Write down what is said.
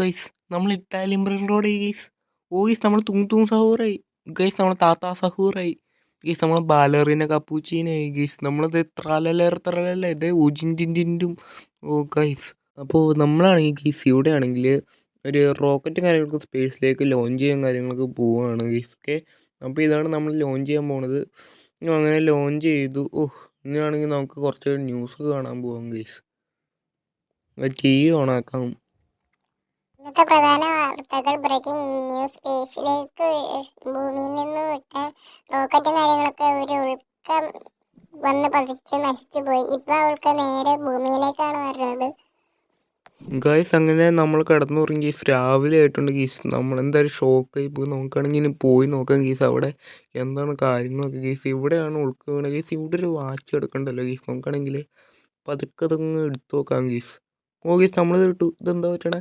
Guys, നമ്മൾ Italian ബ്രെഡോടെ guys. ഓ guys, നമ്മൾ തൂങ് തൂങ് സഹൂറായി guys, നമ്മൾ താത്താ സഹൂറായി ഗൈസ്, നമ്മൾ ബാലറിന കപ്പൂച്ചീനായി ഗൈസ്, നമ്മളത് ത്രലല്ല ഇതേ ഊജിൻറ്റിൻറ്റും. ഓ ഗൈസ്, അപ്പോൾ നമ്മളാണെങ്കിൽ ഗൈസ് ഇവിടെ ആണെങ്കിൽ ഒരു റോക്കറ്റും കാര്യങ്ങളൊക്കെ സ്പേസിലേക്ക് ലോഞ്ച് ചെയ്യാൻ കാര്യങ്ങളൊക്കെ പോവുകയാണ് ഗൈസ്. ഓക്കെ, അപ്പോൾ ഇതാണ് നമ്മൾ ലോഞ്ച് ചെയ്യാൻ പോണത്. അങ്ങനെ ലോഞ്ച് ചെയ്തു. ഇനിയാണെങ്കിൽ നമുക്ക് കുറച്ച് ന്യൂസ് കാണാൻ പോവാം ഗൈസ്. T V ഓണാക്കാം. ഇന്നത്തെ പ്രധാന വാർത്തകൾ. Breaking news. സ്പേസിലേക്ക് ഭൂമിയിൽ നിന്ന് വിട്ട റോക്കറ്റും കാര്യങ്ങളൊക്കെ ഒരു ഉൽക്ക വന്ന് പതിച്ച് നശിച്ചുപോയി. ഇപ്പൊ അവൾക്ക് നേരെ ഭൂമിയിലേക്കാണ് വരുന്നത്. ഗൈസ്, അങ്ങനെ നമ്മൾ കിടന്നുറങ്ങി ഗീസ്. രാവിലെ ആയിട്ടുണ്ട് ഗീസ്. നമ്മളെന്തായാലും ഷോക്കായി പോയി. നോക്കുകയാണെങ്കിൽ ഇനി പോയി നോക്കാം ഗീസ് അവിടെ എന്താണ് കാര്യങ്ങളൊക്കെ ഗീസ്. ഇവിടെയാണ് ഉൾക്ക വീണ ഗീസ്. ഇവിടെ ഒരു വാച്ച് എടുക്കണ്ടല്ലോ ഗീസ്. നോക്കുകയാണെങ്കിൽ പതുക്കെ അതങ്ങ് എടുത്തു നോക്കാം ഗീസ്. ഓ ഗീസ്, നമ്മളിത് ഇട്ടു. ഇതെന്താ പറ്റണേ?